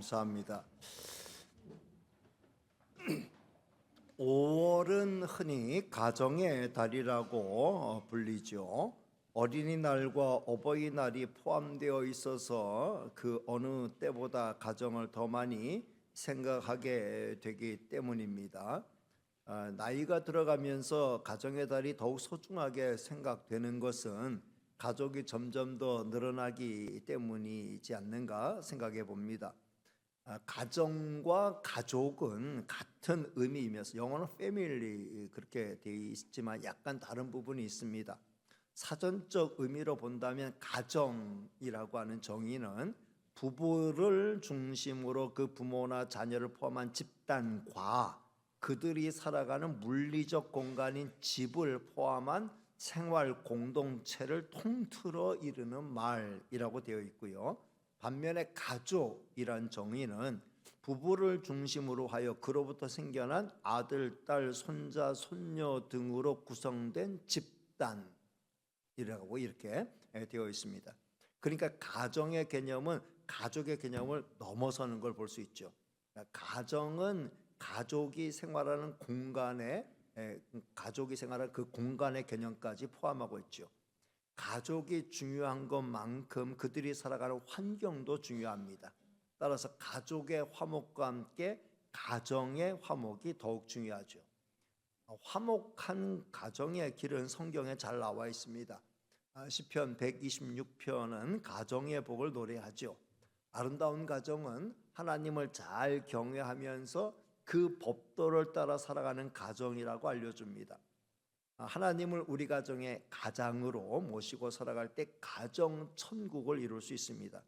감사합니다. 5월은 흔히 가정의 달이라고 불리죠. 어린이날과 어버이날이 포함되어 있어서 그 어느 때보다 가정을 더 많이 생각하게 되기 때문입니다. 나이가 들어가면서 가정의 달이 더욱 소중하게 생각되는 것은 가족이 점점 더 늘어나기 때문이지 않는가 생각해 봅니다. 가정과 가족은 같은 의미이면서 영어는 패밀리 그렇게 되어 있지만 약간 다른 부분이 있습니다. 사전적 의미로 본다면 가정이라고 하는 정의는 부부를 중심으로 그 부모나 자녀를 포함한 집단과 그들이 살아가는 물리적 공간인 집을 포함한 생활 공동체를 통틀어 이르는 말이라고 되어 있고요. 반면에 가족이란 정의는 부부를 중심으로 하여 그로부터 생겨난 아들, 딸, 손자, 손녀 등으로 구성된 집단이라고 이렇게 되어 있습니다. 그러니까 가정의 개념은 가족의 개념을 넘어서는 걸 볼 수 있죠. 가정은 가족이 생활하는 공간에 가족이 생활하는 그 공간의 개념까지 포함하고 있죠. 가족이 중요한 것만큼 그들이 살아가는 환경도 중요합니다. 따라서 가족의 화목과 함께 가정의 화목이 더욱 중요하죠. 화목한 가정의 길은 성경에 잘 나와 있습니다. 시편 126편은 가정의 복을 노래하죠. 아름다운 가정은 하나님을 잘 경외하면서 그 법도를 따라 살아가는 가정이라고 알려줍니다. 하나님을 우리 가정의 가장으로 모시고 살아갈 때 가정 천국을 이룰 수 있습니다.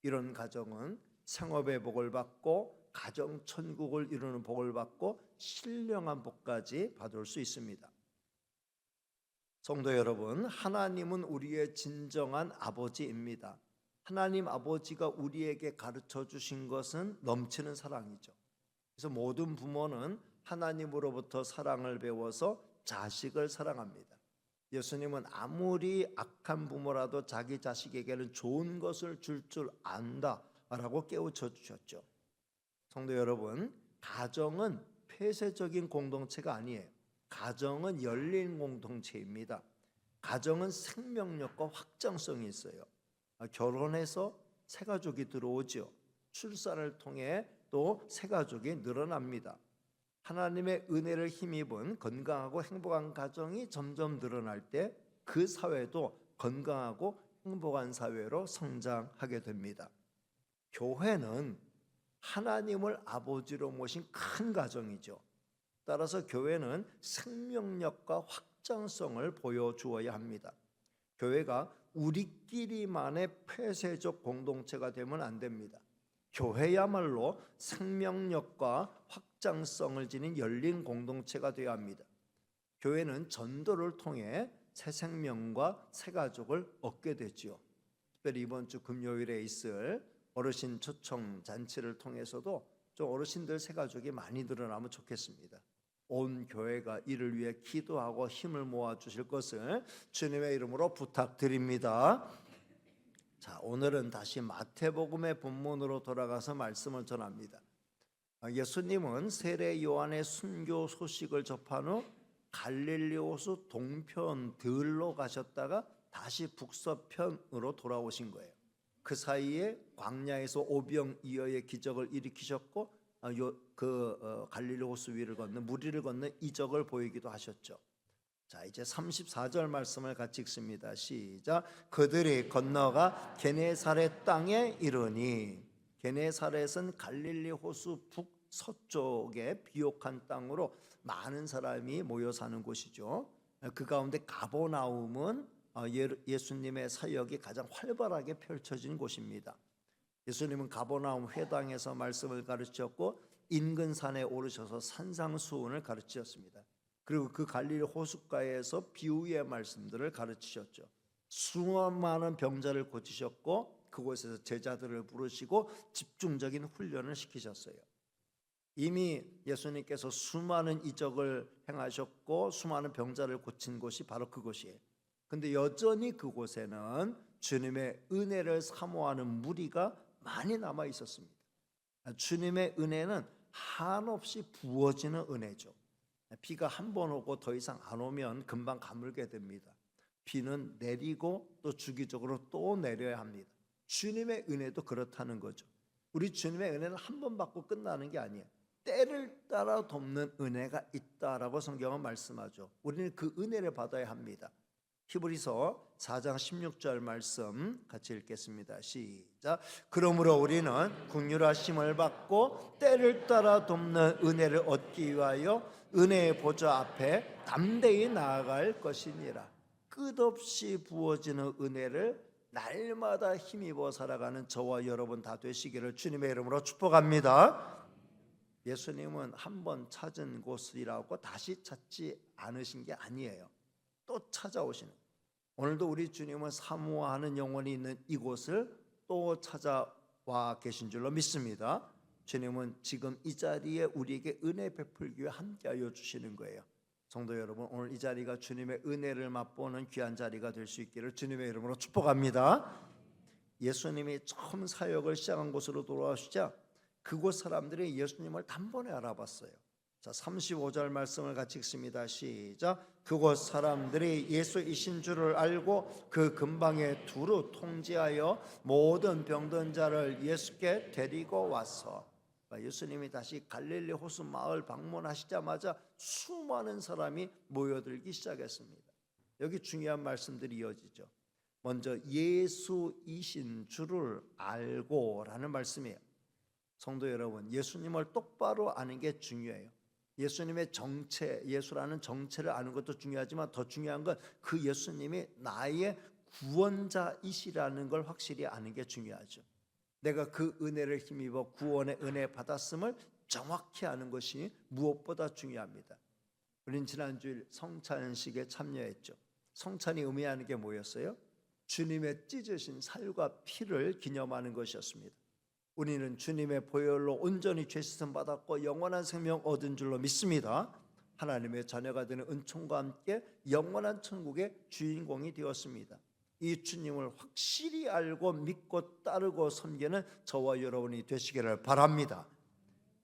이런 가정은 생업의 복을 받고 가정 천국을 이루는 복을 받고 신령한 복까지 받을 수 있습니다. 성도 여러분, 하나님은 우리의 진정한 아버지입니다. 하나님 아버지가 우리에게 가르쳐 주신 것은 넘치는 사랑이죠. 그래서 모든 부모는 하나님으로부터 사랑을 배워서 자식을 사랑합니다. 예수님은 아무리 악한 부모라도 자기 자식에게는 좋은 것을 줄 안다라고 깨우쳐 주셨죠. 성도 여러분, 가정은 폐쇄적인 공동체가 아니에요. 가정은 열린 공동체입니다. 가정은 생명력과 확장성이 있어요. 결혼해서 새 가족이 들어오죠. 출산을 통해 또 새 가족이 늘어납니다. 하나님의 은혜를 힘입은 건강하고 행복한 가정이 점점 늘어날 때 그 사회도 건강하고 행복한 사회로 성장하게 됩니다. 교회는 하나님을 아버지로 모신 큰 가정이죠. 따라서 교회는 생명력과 확장성을 보여주어야 합니다. 교회가 우리끼리만의 폐쇄적 공동체가 되면 안 됩니다. 교회야말로 생명력과 확장성을 지닌 열린 공동체가 되어야 합니다. 교회는 전도를 통해 새 생명과 새 가족을 얻게 되지요. 특별히 이번 주 금요일에 있을 어르신 초청 잔치를 통해서도 좀 어르신들 새 가족이 많이 늘어나면 좋겠습니다. 온 교회가 이를 위해 기도하고 힘을 모아 주실 것을 주님의 이름으로 부탁드립니다. 자, 오늘은 다시 마태복음의 본문으로 돌아가서 말씀을 전합니다. 예수님은 세례 요한의 순교 소식을 접한 후 갈릴리 호수 동편 들로 가셨다가 다시 북서편으로 돌아오신 거예요. 그 사이에 광야에서 오병이어의 기적을 일으키셨고 갈릴리 호수 위를 걷는 무리를 걷는 이적을 보이기도 하셨죠. 자, 이제 34절 말씀을 같이 읽습니다. 시작. 그들이 건너가 게네사렛 땅에 이르니, 게네사렛은 갈릴리 호수 북서쪽의 비옥한 땅으로 많은 사람이 모여 사는 곳이죠. 그 가운데 가버나움은 예수님의 사역이 가장 활발하게 펼쳐진 곳입니다. 예수님은 가버나움 회당에서 말씀을 가르쳤고 인근 산에 오르셔서 산상수훈을 가르치셨습니다. 그리고 그 갈릴리 호숫가에서 비유의 말씀들을 가르치셨죠. 수많은 병자를 고치셨고 그곳에서 제자들을 부르시고 집중적인 훈련을 시키셨어요. 이미 예수님께서 수많은 이적을 행하셨고 수많은 병자를 고친 곳이 바로 그곳이에요. 근데 여전히 그곳에는 주님의 은혜를 사모하는 무리가 많이 남아 있었습니다. 주님의 은혜는 한없이 부어지는 은혜죠. 비가 한 번 오고 더 이상 안 오면 금방 가물게 됩니다. 비는 내리고 또 주기적으로 또 내려야 합니다. 주님의 은혜도 그렇다는 거죠. 우리 주님의 은혜는 한 번 받고 끝나는 게 아니에요. 때를 따라 돕는 은혜가 있다라고 성경은 말씀하죠. 우리는 그 은혜를 받아야 합니다. 히브리서 4장 16절 말씀 같이 읽겠습니다. 시작. 그러므로 우리는 긍휼하심을 받고 때를 따라 돕는 은혜를 얻기 위하여 은혜의 보좌 앞에 담대히 나아갈 것이니라. 끝없이 부어지는 은혜를 날마다 힘입어 살아가는 저와 여러분 다 되시기를 주님의 이름으로 축복합니다. 예수님은 한 번 찾은 곳이라고 다시 찾지 않으신 게 아니에요. 또 찾아오시는. 오늘도 우리 주님은 사모하는 영혼이 있는 이곳을 또 찾아와 계신 줄로 믿습니다. 주님은 지금 이 자리에 우리에게 은혜 베풀기 위해 함께하여 주시는 거예요. 성도 여러분, 오늘 이 자리가 주님의 은혜를 맛보는 귀한 자리가 될 수 있기를 주님의 이름으로 축복합니다. 예수님이 처음 사역을 시작한 곳으로 돌아오시자 그곳 사람들이 예수님을 단번에 알아봤어요. 자, 35절 말씀을 같이 읽습니다. 시작. 그곳 사람들이 예수이신 줄을 알고 그 근방에 두루 통지하여 모든 병든 자를 예수께 데리고 와서, 예수님이 다시 갈릴리 호수 마을 방문하시자마자 수많은 사람이 모여들기 시작했습니다. 여기 중요한 말씀들이 이어지죠. 먼저 예수이신 줄을 알고라는 말씀이에요. 성도 여러분, 예수님을 똑바로 아는 게 중요해요. 예수님의 정체, 예수라는 정체를 아는 것도 중요하지만 더 중요한 건 그 예수님이 나의 구원자이시라는 걸 확실히 아는 게 중요하죠. 내가 그 은혜를 힘입어 구원의 은혜 받았음을 정확히 아는 것이 무엇보다 중요합니다. 우리는 지난주일 성찬식에 참여했죠. 성찬이 의미하는 게 뭐였어요? 주님의 찢으신 살과 피를 기념하는 것이었습니다. 우리는 주님의 보혈로 온전히 죄 씻음 받았고 영원한 생명 얻은 줄로 믿습니다. 하나님의 자녀가 되는 은총과 함께 영원한 천국의 주인공이 되었습니다. 이 주님을 확실히 알고 믿고 따르고 섬기는 저와 여러분이 되시기를 바랍니다.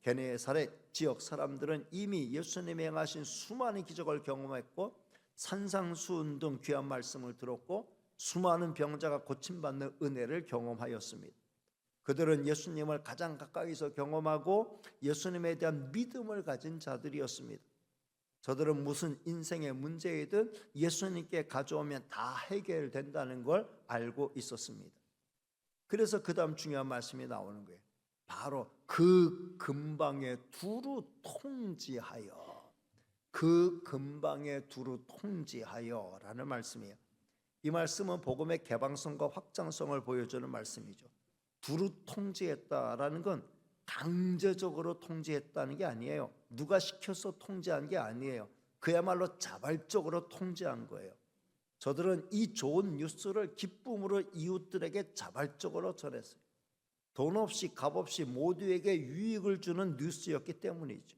게네사렛 지역 사람들은 이미 예수님이 행하신 수많은 기적을 경험했고 산상수훈 등 귀한 말씀을 들었고 수많은 병자가 고침받는 은혜를 경험하였습니다. 그들은 예수님을 가장 가까이서 경험하고 예수님에 대한 믿음을 가진 자들이었습니다. 저들은 무슨 인생의 문제이든 예수님께 가져오면 다 해결된다는 걸 알고 있었습니다. 그래서 그 다음 중요한 말씀이 나오는 거예요. 바로 그 근방에 두루 통지하여, 그 근방에 두루 통지하여 라는 말씀이에요. 이 말씀은 복음의 개방성과 확장성을 보여주는 말씀이죠. 두루 통지했다라는 건 강제적으로 통지했다는 게 아니에요. 누가 시켜서 통지한 게 아니에요. 그야말로 자발적으로 통지한 거예요. 저들은 이 좋은 뉴스를 기쁨으로 이웃들에게 자발적으로 전했어요. 돈 없이 값 없이 모두에게 유익을 주는 뉴스였기 때문이죠.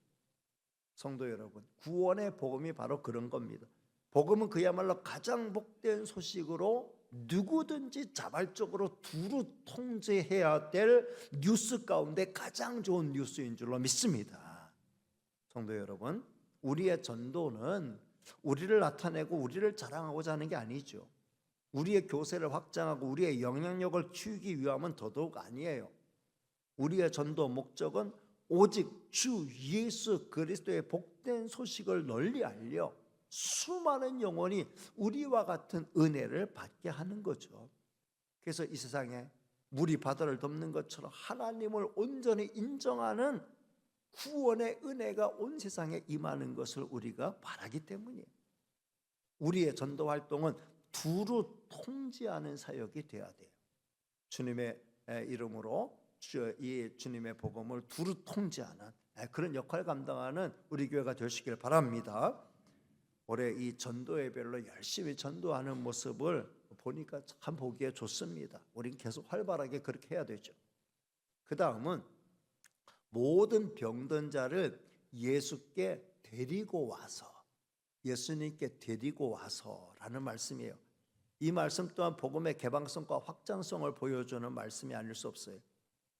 성도 여러분, 구원의 복음이 바로 그런 겁니다. 복음은 그야말로 가장 복된 소식으로 누구든지 자발적으로 두루 통제해야 될 뉴스 가운데 가장 좋은 뉴스인 줄로 믿습니다. 성도 여러분, 우리의 전도는 우리를 나타내고 우리를 자랑하고자 하는 게 아니죠. 우리의 교세를 확장하고 우리의 영향력을 키우기 위함은 더더욱 아니에요. 우리의 전도 목적은 오직 주 예수 그리스도의 복된 소식을 널리 알려 수많은 영혼이 우리와 같은 은혜를 받게 하는 거죠. 그래서 이 세상에 물이 바다를 덮는 것처럼 하나님을 온전히 인정하는 구원의 은혜가 온 세상에 임하는 것을 우리가 바라기 때문이에요. 우리의 전도 활동은 두루 통지하는 사역이 되어야 돼요. 주님의 이름으로 이 주님의 복음을 두루 통지하는 그런 역할을 감당하는 우리 교회가 되시길 바랍니다. 올해 이 전도 예배로 열심히 전도하는 모습을 보니까 참 보기에 좋습니다. 우리는 계속 활발하게 그렇게 해야 되죠. 그 다음은 모든 병든 자를 예수께 데리고 와서, 예수님께 데리고 와서라는 말씀이에요. 이 말씀 또한 복음의 개방성과 확장성을 보여주는 말씀이 아닐 수 없어요.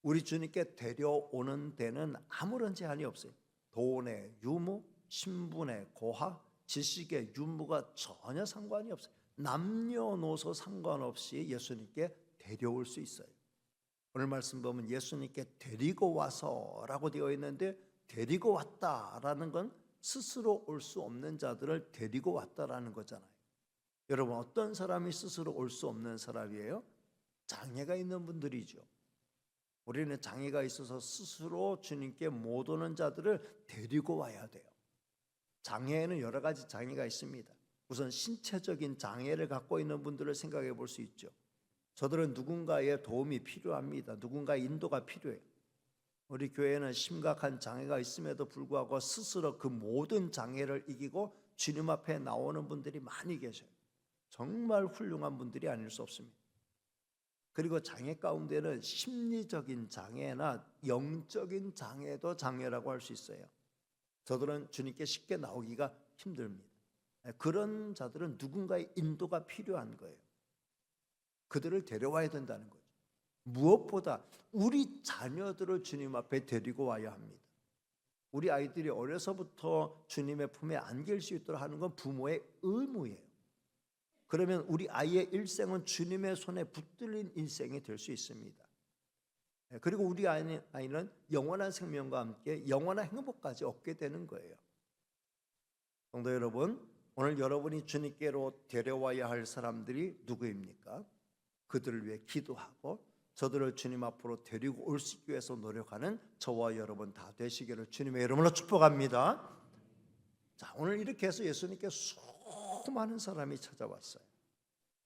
우리 주님께 데려오는 데는 아무런 제한이 없어요. 돈의 유무, 신분의 고하, 지식의 유무가 전혀 상관이 없어요. 남녀노소 상관없이 예수님께 데려올 수 있어요. 오늘 말씀 보면 예수님께 데리고 와서라고 되어 있는데, 데리고 왔다라는 건 스스로 올 수 없는 자들을 데리고 왔다라는 거잖아요. 여러분, 어떤 사람이 스스로 올 수 없는 사람이에요? 장애가 있는 분들이죠. 우리는 장애가 있어서 스스로 주님께 못 오는 자들을 데리고 와야 돼요. 장애에는 여러 가지 장애가 있습니다. 우선 신체적인 장애를 갖고 있는 분들을 생각해 볼 수 있죠. 저들은 누군가의 도움이 필요합니다. 누군가의 인도가 필요해요. 우리 교회는 심각한 장애가 있음에도 불구하고 스스로 그 모든 장애를 이기고 주님 앞에 나오는 분들이 많이 계셔요. 정말 훌륭한 분들이 아닐 수 없습니다. 그리고 장애 가운데는 심리적인 장애나 영적인 장애도 장애라고 할 수 있어요. 저들은 주님께 쉽게 나오기가 힘듭니다. 그런 자들은 누군가의 인도가 필요한 거예요. 그들을 데려와야 된다는 거죠. 무엇보다 우리 자녀들을 주님 앞에 데리고 와야 합니다. 우리 아이들이 어려서부터 주님의 품에 안길 수 있도록 하는 건 부모의 의무예요. 그러면 우리 아이의 일생은 주님의 손에 붙들린 일생이 될 수 있습니다. 그리고 우리 아이는 영원한 생명과 함께 영원한 행복까지 얻게 되는 거예요. 성도 여러분, 오늘 여러분이 주님께로 데려와야 할 사람들이 누구입니까? 그들을 위해 기도하고 저들을 주님 앞으로 데리고 올 수 있기 위해서 노력하는 저와 여러분 다 되시기를 주님의 이름으로 축복합니다. 자, 오늘 이렇게 해서 예수님께 수많은 사람이 찾아왔어요.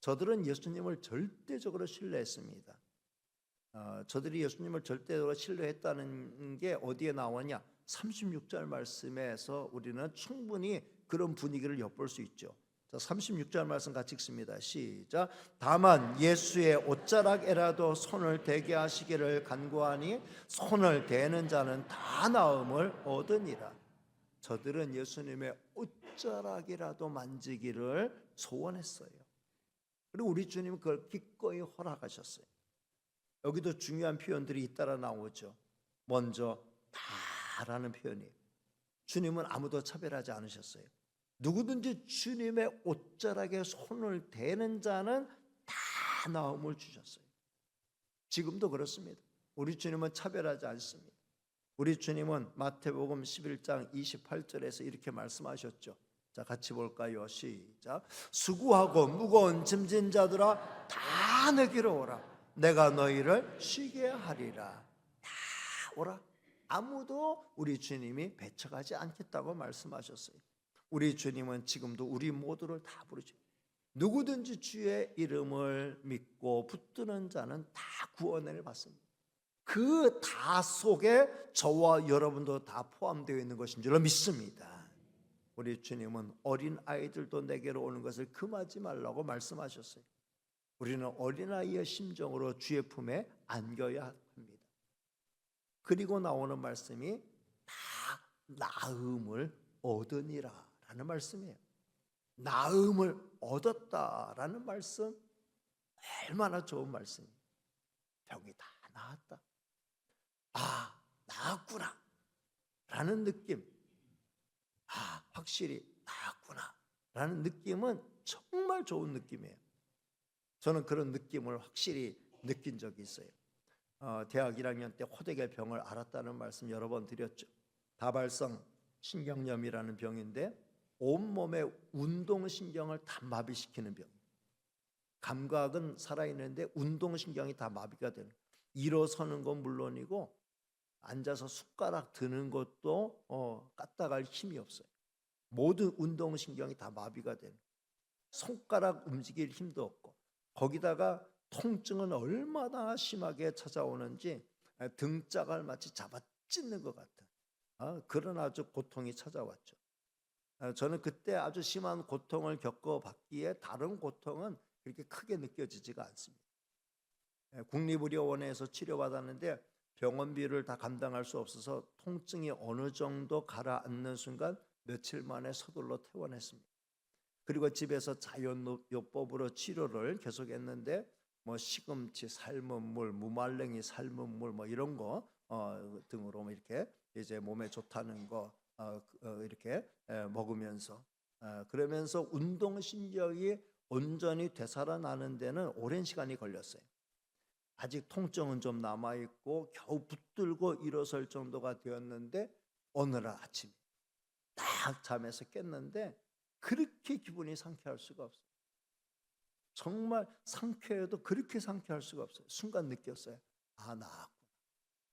저들은 예수님을 절대적으로 신뢰했습니다. 저들이 예수님을 절대적으로 신뢰했다는 게 어디에 나오냐? 36절 말씀에서 우리는 충분히 그런 분위기를 엿볼 수 있죠. 자, 36절 말씀 같이 읽습니다. 시작. 다만 예수의 옷자락에라도 손을 대게 하시기를 간구하니 손을 대는 자는 다 나음을 얻으니라. 저들은 예수님의 옷자락이라도 만지기를 소원했어요. 그리고 우리 주님은 그걸 기꺼이 허락하셨어요. 여기도 중요한 표현들이 잇따라 나오죠. 먼저 다라는 표현이에요. 주님은 아무도 차별하지 않으셨어요. 누구든지 주님의 옷자락에 손을 대는 자는 다 나음을 주셨어요. 지금도 그렇습니다. 우리 주님은 차별하지 않습니다. 우리 주님은 마태복음 11장 28절에서 이렇게 말씀하셨죠. 자, 같이 볼까요? 시작. 수고하고 무거운 짐진 자들아 다 내게로 오라. 내가 너희를 쉬게 하리라. 다 오라. 아무도 우리 주님이 배척하지 않겠다고 말씀하셨어요. 우리 주님은 지금도 우리 모두를 다 부르죠. 누구든지 주의 이름을 믿고 붙드는 자는 다 구원을 받습니다. 그 다 속에 저와 여러분도 다 포함되어 있는 것인 줄로 믿습니다. 우리 주님은 어린 아이들도 내게로 오는 것을 금하지 말라고 말씀하셨어요. 우리는 어린아이의 심정으로 주의 품에 안겨야 합니다. 그리고 나오는 말씀이 다 나음을 얻으니라 라는 말씀이에요. 나음을 얻었다라는 말씀, 얼마나 좋은 말씀이에요. 병이 다 나았다. 아, 나았구나 라는 느낌, 아, 확실히 나았구나 라는 느낌은 정말 좋은 느낌이에요. 저는 그런 느낌을 확실히 느낀 적이 있어요. 대학 1학년 때 호되게 병을 앓았다는 말씀 여러 번 드렸죠. 다발성 신경염이라는 병인데 온몸의 운동신경을 다 마비시키는 병. 감각은 살아있는데 운동신경이 다 마비가 되는, 일어서는 건 물론이고 앉아서 숟가락 드는 것도 까딱할 힘이 없어요. 모든 운동신경이 다 마비가 되는, 손가락 움직일 힘도 없고, 거기다가 통증은 얼마나 심하게 찾아오는지 등짝을 마치 잡아 찢는 것 같은 그런 아주 고통이 찾아왔죠. 저는 그때 아주 심한 고통을 겪어봤기에 다른 고통은 그렇게 크게 느껴지지가 않습니다. 국립의료원에서 치료받았는데 병원비를 다 감당할 수 없어서 통증이 어느 정도 가라앉는 순간 며칠 만에 서둘러 퇴원했습니다. 그리고 집에서 자연요법으로 치료를 계속했는데 뭐 시금치 삶은 물, 무말랭이 삶은 물 뭐 이런 거 등으로 이렇게 이제 몸에 좋다는 거 이렇게 먹으면서 그러면서 운동 신경이 온전히 되살아나는 데는 오랜 시간이 걸렸어요. 아직 통증은 좀 남아 있고 겨우 붙들고 일어설 정도가 되었는데 어느 날 아침에 딱 잠에서 깼는데 그렇게 기분이 상쾌할 수가 없어요. 정말 상쾌해도 그렇게 상쾌할 수가 없어요. 순간 느꼈어요. 아, 나았구나.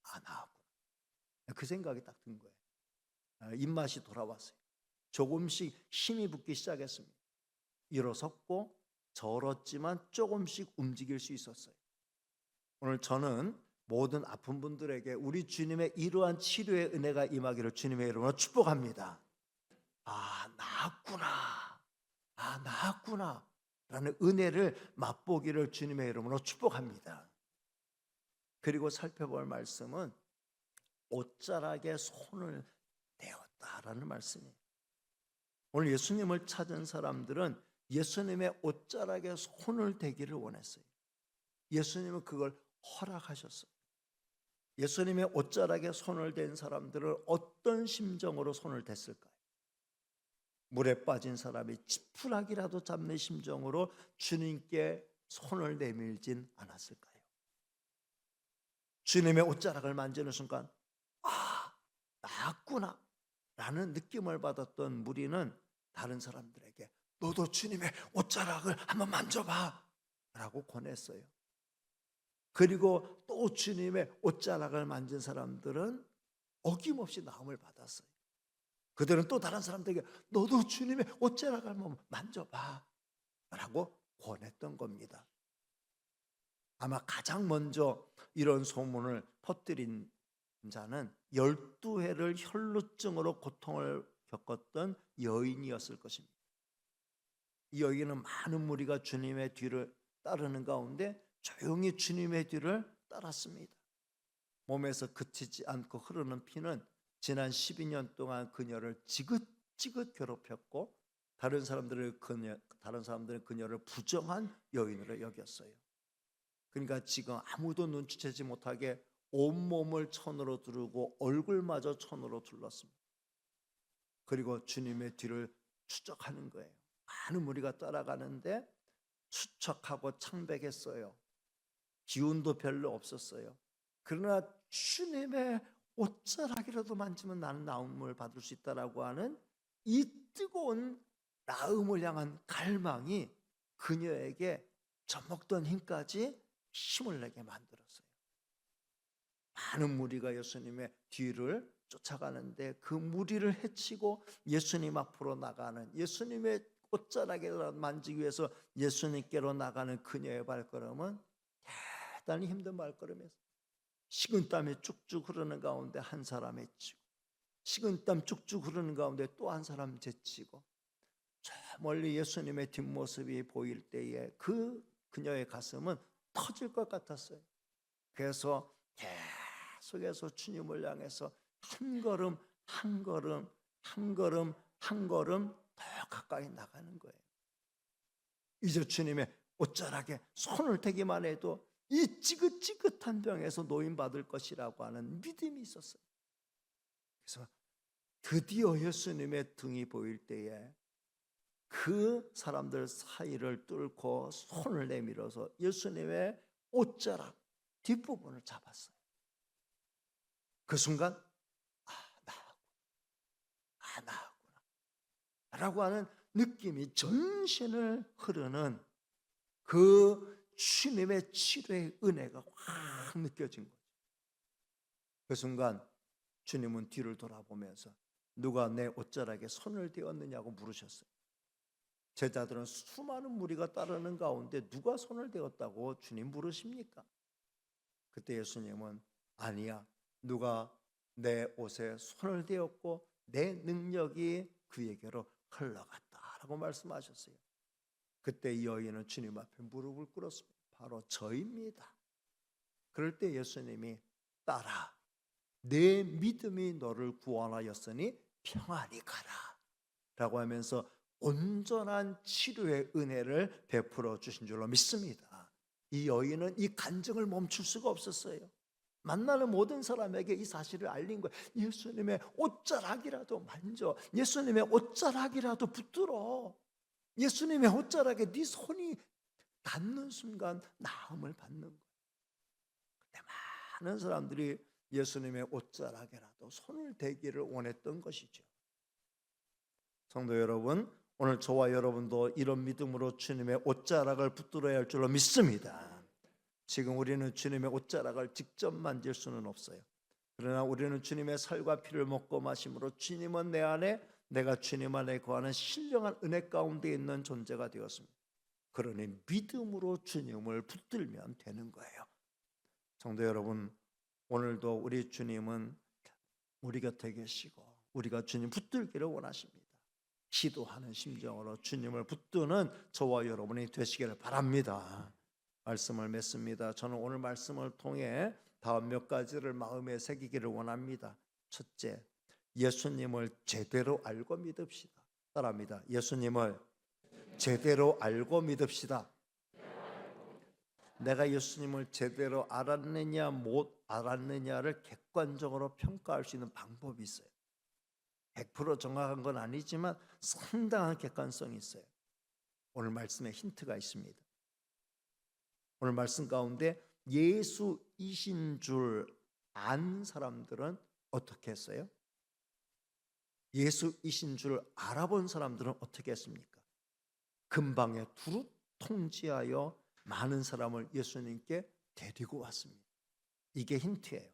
아, 나았구나. 그 생각이 딱 든 거예요. 입맛이 돌아왔어요. 조금씩 힘이 붙기 시작했습니다. 일어섰고 절었지만 조금씩 움직일 수 있었어요. 오늘 저는 모든 아픈 분들에게 우리 주님의 이러한 치료의 은혜가 임하기를 주님의 이름으로 축복합니다. 아, 나았구나. 아, 나았구나. 라는 은혜를 맛보기를 주님의 이름으로 축복합니다. 그리고 살펴볼 말씀은 옷자락에 손을 대었다라는 말씀이에요. 오늘 예수님을 찾은 사람들은 예수님의 옷자락에 손을 대기를 원했어요. 예수님은 그걸 허락하셨어요. 예수님의 옷자락에 손을 댄 사람들은 어떤 심정으로 손을 댔을까요? 물에 빠진 사람이 지푸라기라도 잡는 심정으로 주님께 손을 내밀진 않았을까요? 주님의 옷자락을 만지는 순간 아, 나았구나 라는 느낌을 받았던 무리는 다른 사람들에게 너도 주님의 옷자락을 한번 만져봐 라고 권했어요. 그리고 또 주님의 옷자락을 만진 사람들은 어김없이 나음을 받았어요. 그들은 또 다른 사람들에게 너도 주님의 옷자락을 한번 만져봐 라고 권했던 겁니다. 아마 가장 먼저 이런 소문을 퍼뜨린 자는 12해를 혈루증으로 고통을 겪었던 여인이었을 것입니다. 이 여인은 많은 무리가 주님의 뒤를 따르는 가운데 조용히 주님의 뒤를 따랐습니다. 몸에서 그치지 않고 흐르는 피는 지난 12년 동안 그녀를 지긋지긋 괴롭혔고 다른 사람들은 그녀를 부정한 여인으로 여겼어요. 그러니까 지금 아무도 눈치채지 못하게 온몸을 천으로 두르고 얼굴마저 천으로 둘렀습니다. 그리고 주님의 뒤를 추적하는 거예요. 많은 무리가 따라가는데 추적하고 창백했어요. 기운도 별로 없었어요. 그러나 주님의 옷자락이라도 만지면 나는 나음을 받을 수 있다라고 하는 이 뜨거운 나음을 향한 갈망이 그녀에게 젖먹던 힘까지 힘을 내게 만들었어요. 많은 무리가 예수님의 뒤를 쫓아가는데 그 무리를 헤치고 예수님 앞으로 나가는, 예수님의 옷자락을 만지기 위해서 예수님께로 나가는 그녀의 발걸음은 대단히 힘든 발걸음이었어요. 식은땀이 쭉쭉 흐르는 가운데 한 사람 헤치고, 식은땀 쭉쭉 흐르는 가운데 또 한 사람 제치고, 저 멀리 예수님의 뒷모습이 보일 때에 그녀의 가슴은 터질 것 같았어요. 그래서 계속해서 주님을 향해서 한 걸음 한 걸음 한 걸음 한 걸음 더 가까이 나가는 거예요. 이제 주님의 옷자락에 손을 대기만 해도 이 지긋지긋한 병에서 노임받을 것이라고 하는 믿음이 있었어요. 그래서 드디어 예수님의 등이 보일 때에 그 사람들 사이를 뚫고 손을 내밀어서 예수님의 옷자락 뒷부분을 잡았어요. 그 순간 나하구나 라고 하는 느낌이 전신을 흐르는 그 주님의 치료의 은혜가 확 느껴진 거죠. 그 순간 주님은 뒤를 돌아보면서 누가 내 옷자락에 손을 대었느냐고 물으셨어요. 제자들은 수많은 무리가 따르는 가운데 누가 손을 대었다고 주님 물으십니까? 그때 예수님은 아니야, 누가 내 옷에 손을 대었고 내 능력이 그에게로 흘러갔다라고 말씀하셨어요. 그때 이 여인은 주님 앞에 무릎을 꿇었습니다. 바로 저입니다. 그럴 때 예수님이 딸아, 내 믿음이 너를 구원하였으니 평안히 가라 라고 하면서 온전한 치료의 은혜를 베풀어 주신 줄로 믿습니다. 이 여인은 이 간증을 멈출 수가 없었어요. 만나는 모든 사람에게 이 사실을 알린 거예요. 예수님의 옷자락이라도 만져, 예수님의 옷자락이라도 붙들어, 예수님의 옷자락에 네 손이 닿는 순간 나음을 받는 거예요. 근데 많은 사람들이 예수님의 옷자락에라도 손을 대기를 원했던 것이죠. 성도 여러분, 오늘 저와 여러분도 이런 믿음으로 주님의 옷자락을 붙들어야 할 줄로 믿습니다. 지금 우리는 주님의 옷자락을 직접 만질 수는 없어요. 그러나 우리는 주님의 살과 피를 먹고 마심으로 주님은 내 안에, 내가 주님 안에 거하는 신령한 은혜 가운데 있는 존재가 되었습니다. 그러니 믿음으로 주님을 붙들면 되는 거예요. 성도 여러분, 오늘도 우리 주님은 우리 곁에 계시고 우리가 주님 붙들기를 원하십니다. 기도하는 심정으로 주님을 붙드는 저와 여러분이 되시기를 바랍니다. 말씀을 맺습니다. 저는 오늘 말씀을 통해 다음 몇 가지를 마음에 새기기를 원합니다. 첫째, 예수님을 제대로 알고 믿읍시다. 따라합니다. 예수님을 제대로 알고 믿읍시다. 내가 예수님을 제대로 알았느냐 못 알았느냐를 객관적으로 평가할 수 있는 방법이 있어요. 100% 정확한 건 아니지만 상당한 객관성이 있어요. 오늘 말씀에 힌트가 있습니다. 오늘 말씀 가운데 예수이신 줄 안 사람들은 어떻게 했어요? 예수이신 줄 알아본 사람들은 어떻게 했습니까? 근방에 두루 통지하여 많은 사람을 예수님께 데리고 왔습니다. 이게 힌트예요.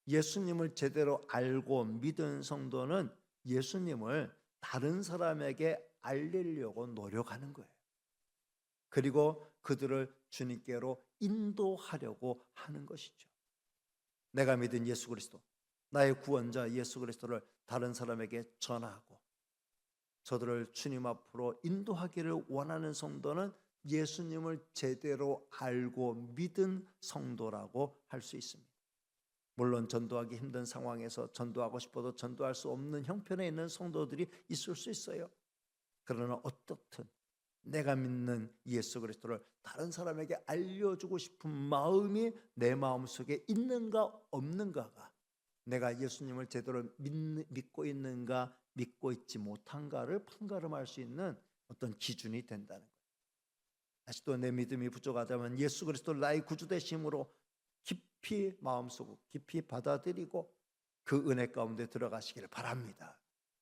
예수님을 제대로 알고 믿은 성도는 예수님을 다른 사람에게 알리려고 노력하는 거예요. 그리고 그들을 주님께로 인도하려고 하는 것이죠. 내가 믿은 예수 그리스도, 나의 구원자 예수 그리스도를 다른 사람에게 전하고 저들을 주님 앞으로 인도하기를 원하는 성도는 예수님을 제대로 알고 믿은 성도라고 할 수 있습니다. 물론 전도하기 힘든 상황에서 전도하고 싶어도 전도할 수 없는 형편에 있는 성도들이 있을 수 있어요. 그러나 어떻든 내가 믿는 예수 그리스도를 다른 사람에게 알려주고 싶은 마음이 내 마음속에 있는가 없는가가 내가 예수님을 제대로 믿고 있는가 믿고 있지 못한가를 판가름할 수 있는 어떤 기준이 된다는 거예요. 아직도 내 믿음이 부족하다면 예수 그리스도를 나의 구주 되심으로 깊이 마음속 깊이 받아들이고 그 은혜 가운데 들어가시기를 바랍니다.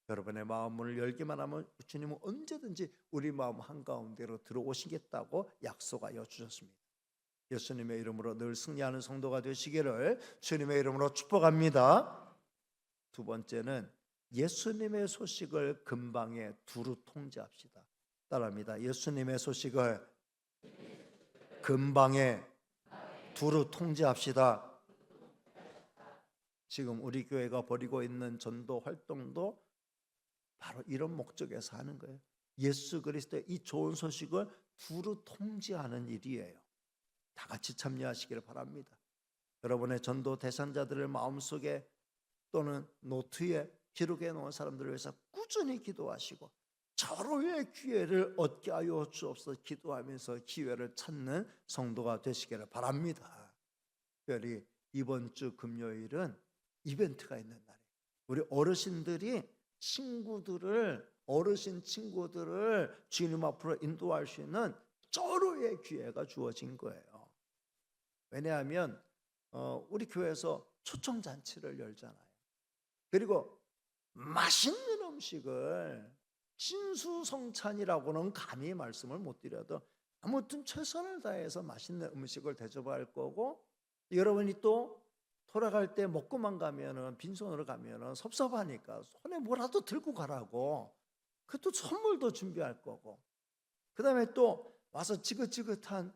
여러분의 마음 문을 열기만 하면 주님은 언제든지 우리 마음 한가운데로 들어오시겠다고 약속하여 주셨습니다. 예수님의 이름으로 늘 승리하는 성도가 되시기를 주님의 이름으로 축복합니다. 두 번째는 예수님의 소식을 근방에 두루 통지합시다. 따라합니다. 예수님의 소식을 근방에 두루 통지합시다. 지금 우리 교회가 벌이고 있는 전도 활동도 바로 이런 목적에서 하는 거예요. 예수 그리스도의 이 좋은 소식을 두루 통지하는 일이에요. 다 같이 참여하시기를 바랍니다. 여러분의 전도 대상자들의 마음속에 또는 노트에 기록해 놓은 사람들을 위해서 꾸준히 기도하시고 절호의 기회를 얻게 하여 주옵소서 기도하면서 기회를 찾는 성도가 되시기를 바랍니다. 특별히 이번 주 금요일은 이벤트가 있는 날이에요. 우리 어르신들이 어르신 친구들을 주님 앞으로 인도할 수 있는 절호의 기회가 주어진 거예요. 왜냐하면 우리 교회에서 초청잔치를 열잖아요. 그리고 맛있는 음식을 진수성찬이라고는 감히 말씀을 못 드려도 아무튼 최선을 다해서 맛있는 음식을 대접할 거고, 여러분이 또 돌아갈 때 먹고만 가면은 빈손으로 가면은 섭섭하니까 손에 뭐라도 들고 가라고 그것도 선물도 준비할 거고, 그 다음에 또 와서 지긋지긋한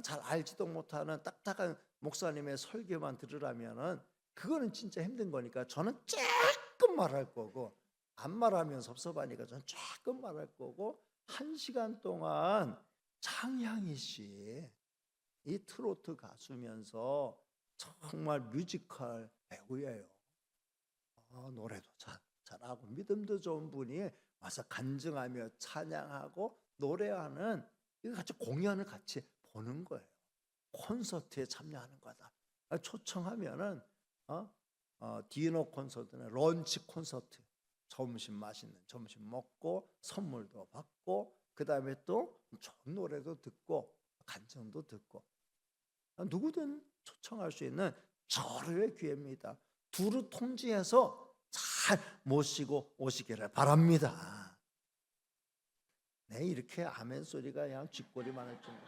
잘 알지도 못하는 딱딱한 목사님의 설교만 들으라면은 그거는 진짜 힘든 거니까 저는 조금 말할 거고, 안 말하면 섭섭하니까 저는 조금 말할 거고, 1시간 동안 장향희 씨 이 트로트 가수면서 정말 뮤지컬 배우예요. 노래도 잘하고 믿음도 좋은 분이 와서 간증하며 찬양하고 노래하는 이거 같이 공연을 같이 보는 거예요. 콘서트에 참여하는 거다. 초청하면은 디너 콘서트나 런치 콘서트, 점심 맛있는 점심 먹고 선물도 받고 그 다음에 또 좋은 노래도 듣고 간증도 듣고 누구든 초청할 수 있는 절호의 기회입니다. 두루 통지해서 잘 모시고 오시기를 바랍니다. 네, 이렇게 아멘 소리가 그냥 쥐꼬리만 할 정도.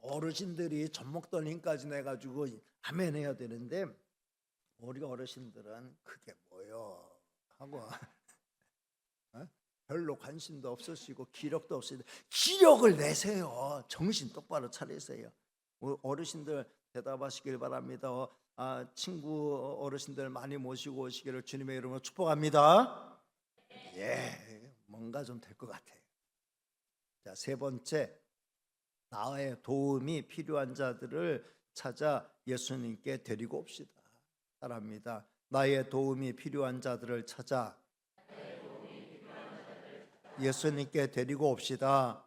어르신들이 젖먹던 힘까지 내가지고 아멘 해야 되는데 우리 어르신들은 그게 뭐요 하고 별로 관심도 없으시고 기력도 없으시고 기력을 내세요. 정신 똑바로 차리세요. 어르신들 대답하시길 바랍니다. 친구 어르신들 많이 모시고 오시기를 주님의 이름으로 축복합니다. 예, 뭔가 좀 될 것 같아요. 자, 세 번째, 나의 도움이 필요한 자들을 찾아 예수님께 데리고 옵시다. 따라합니다. 나의 도움이 필요한 자들을 찾아 예수님께 데리고 옵시다.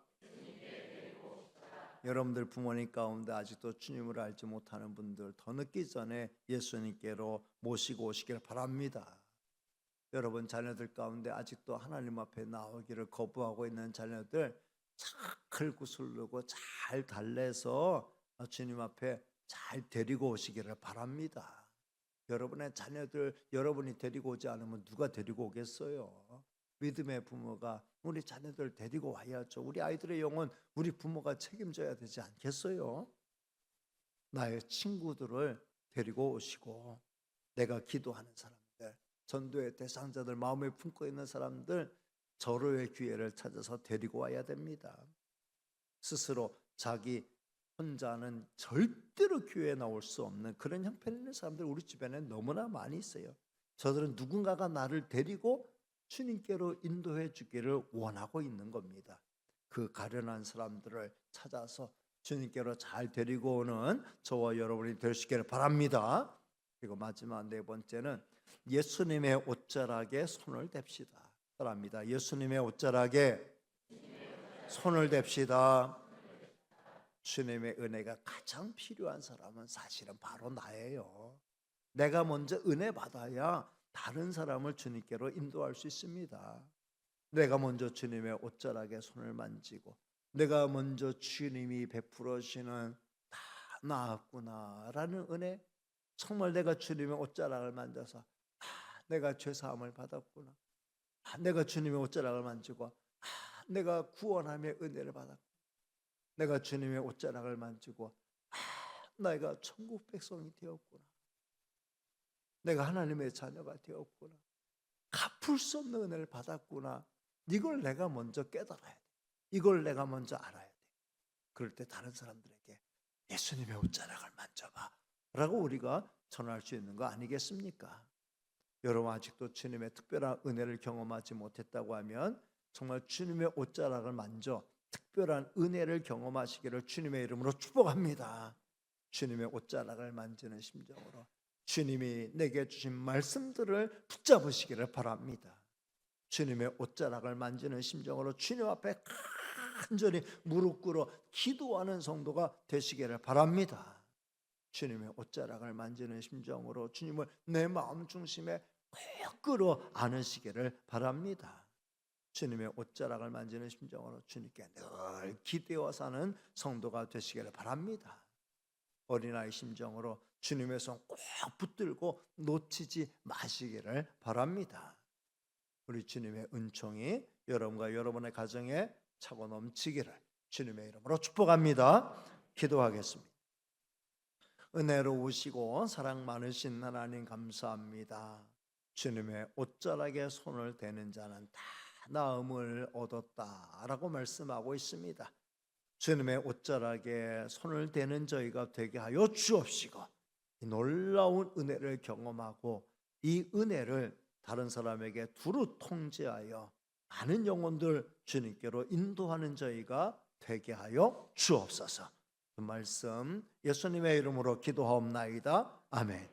여러분들 부모님 가운데 아직도 주님을 알지 못하는 분들 더 늦기 전에 예수님께로 모시고 오시길 바랍니다. 여러분 자녀들 가운데 아직도 하나님 앞에 나오기를 거부하고 있는 자녀들 잘 구슬르고 잘 달래서 주님 앞에 잘 데리고 오시기를 바랍니다. 여러분의 자녀들 여러분이 데리고 오지 않으면 누가 데리고 오겠어요? 믿음의 부모가 우리 자녀들 데리고 와야죠. 우리 아이들의 영혼 우리 부모가 책임져야 되지 않겠어요? 나의 친구들을 데리고 오시고 내가 기도하는 사람들, 전도의 대상자들, 마음에 품고 있는 사람들 절호의 기회를 찾아서 데리고 와야 됩니다. 스스로 자기 혼자는 절대로 교회에 나올 수 없는 그런 형편 있는 사람들 우리 주변에 너무나 많이 있어요. 저들은 누군가가 나를 데리고 주님께로 인도해 주기를 원하고 있는 겁니다. 그 가련한 사람들을 찾아서 주님께로 잘 데리고 오는 저와 여러분이 될 수 있기를 바랍니다. 그리고 마지막 네 번째는 예수님의 옷자락에 손을 댑시다. 바랍니다. 예수님의 옷자락에 손을 댑시다. 주님의 은혜가 가장 필요한 사람은 사실은 바로 나예요. 내가 먼저 은혜 받아야 다른 사람을 주님께로 인도할 수 있습니다. 내가 먼저 주님의 옷자락에 손을 만지고 내가 먼저 주님이 베풀어 주시는 다 나았구나라는 은혜, 정말 내가 주님의 옷자락을 만져서 내가 죄사함을 받았구나, 내가 주님의 옷자락을 만지고 내가 구원함의 은혜를 받았구나, 내가 주님의 옷자락을 만지고 내가 천국 백성이 되었구나, 내가 하나님의 자녀가 되었구나, 갚을 수 없는 은혜를 받았구나, 이걸 내가 먼저 깨달아야 돼. 이걸 내가 먼저 알아야 돼. 그럴 때 다른 사람들에게 예수님의 옷자락을 만져봐 라고 우리가 전할 수 있는 거 아니겠습니까? 여러분 아직도 주님의 특별한 은혜를 경험하지 못했다고 하면 정말 주님의 옷자락을 만져 특별한 은혜를 경험하시기를 주님의 이름으로 축복합니다. 주님의 옷자락을 만지는 심정으로 주님이 내게 주신 말씀들을 붙잡으시기를 바랍니다. 주님의 옷자락을 만지는 심정으로 주님 앞에 간절히 무릎 꿇어 기도하는 성도가 되시기를 바랍니다. 주님의 옷자락을 만지는 심정으로 주님을 내 마음 중심에 꼭 끌어 안으시기를 바랍니다. 주님의 옷자락을 만지는 심정으로 주님께 늘 기대어 사는 성도가 되시기를 바랍니다. 어린아이 심정으로 주님의 손 꼭 붙들고 놓치지 마시기를 바랍니다. 우리 주님의 은총이 여러분과 여러분의 가정에 차고 넘치기를 주님의 이름으로 축복합니다. 기도하겠습니다. 은혜로우시고 사랑 많으신 하나님 감사합니다. 주님의 옷자락에 손을 대는 자는 다 나음을 얻었다라고 말씀하고 있습니다. 주님의 옷자락에 손을 대는 저희가 되게 하여 주옵시고 이 놀라운 은혜를 경험하고 이 은혜를 다른 사람에게 두루 통제하여 많은 영혼들 주님께로 인도하는 저희가 되게 하여 주옵소서. 그 말씀 예수님의 이름으로 기도하옵나이다. 아멘.